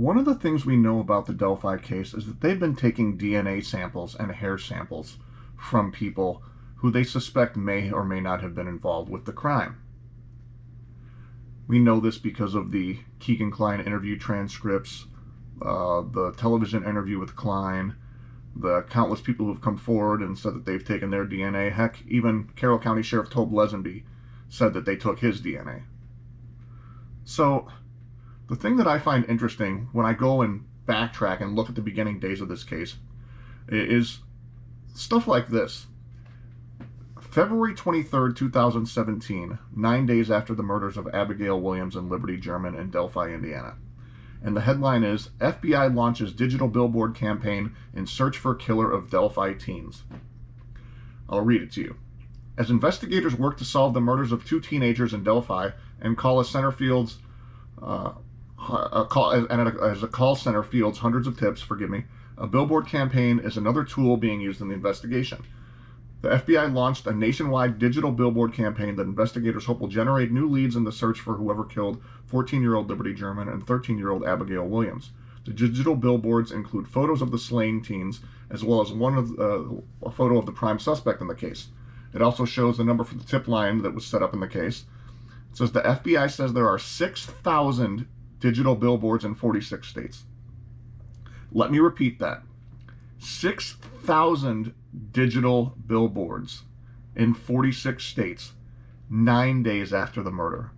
One of the things we know about the Delphi case is that they've been taking DNA samples and hair samples from people who they suspect may or may not have been involved with the crime. We know this because of the Kline interview transcripts, the television interview with Kline, the countless people who have come forward and said that they've taken their DNA. Heck, even Carroll County Sheriff Tobe Lesenby said that they took his DNA. So, the thing that I find interesting when I go and backtrack and look at the beginning days of this case is stuff like this. February 23rd, 2017, 9 days after the murders of Abigail Williams and Liberty German in Delphi, Indiana. And the headline is, FBI launches digital billboard campaign in search for killer of Delphi teens. I'll read it to you. As investigators work to solve the murders of two teenagers in Delphi and call a center fields as a call center fields hundreds of tips, a billboard campaign is another tool being used in the investigation. The FBI launched a nationwide digital billboard campaign that investigators hope will generate new leads in the search for whoever killed 14-year-old Liberty German and 13-year-old Abigail Williams. The digital billboards include photos of the slain teens, as well as a photo of the prime suspect in the case. It also shows the number for the tip line that was set up in the case. It says the FBI says there are 6,000 digital billboards in 46 states. Let me repeat that. 6,000 digital billboards in 46 states, 9 days after the murder.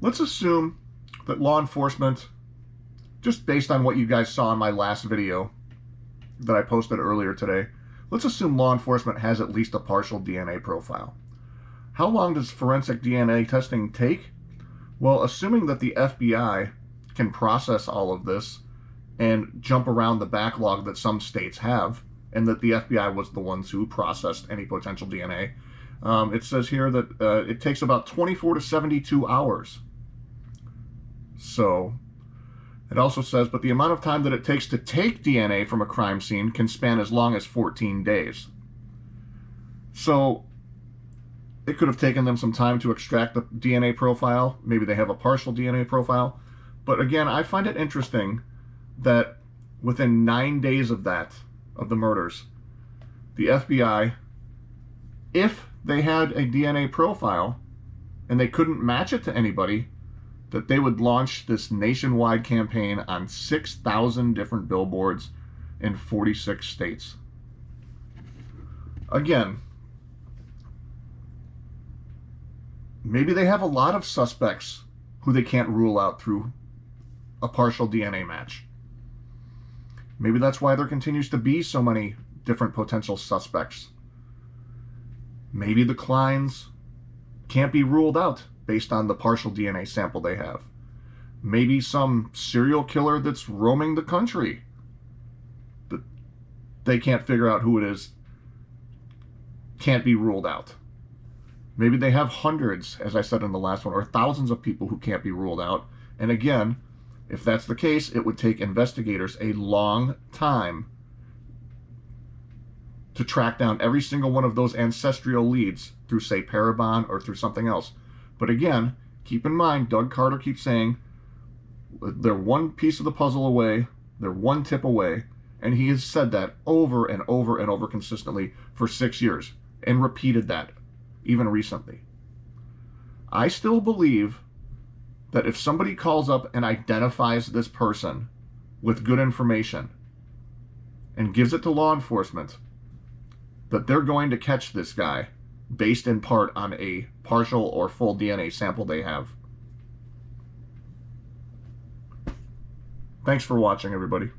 Let's assume that law enforcement, just based on what you guys saw in my last video that I posted earlier today, let's assume law enforcement has at least a partial DNA profile. How long does forensic DNA testing take? Well, assuming that the FBI can process all of this and jump around the backlog that some states have, and that the FBI was the ones who processed any potential DNA, it says here that it takes about 24 to 72 hours. So, it also says, but the amount of time that it takes to take DNA from a crime scene can span as long as 14 days. So, it could have taken them some time to extract the DNA profile. Maybe they have a partial DNA profile. But again, I find it interesting that within 9 days of the murders, the FBI, if they had a DNA profile and they couldn't match it to anybody, that they would launch this nationwide campaign on 6,000 different billboards in 46 states. Again, maybe they have a lot of suspects who they can't rule out through a partial DNA match. Maybe that's why there continues to be so many different potential suspects. Maybe the Klines can't be ruled out based on the partial DNA sample they have. Maybe some serial killer that's roaming the country that they can't figure out who it is can't be ruled out. Maybe they have hundreds, as I said in the last one, or thousands of people who can't be ruled out. And again, if that's the case, it would take investigators a long time to track down every single one of those ancestral leads through, say, Parabon or through something else. But again, keep in mind, Doug Carter keeps saying they're one piece of the puzzle away, they're one tip away, and he has said that over and over and over consistently for 6 years, and repeated that even recently. I still believe that if somebody calls up and identifies this person with good information and gives it to law enforcement, that they're going to catch this guy based in part on a partial or full DNA sample they have. Thanks for watching, everybody.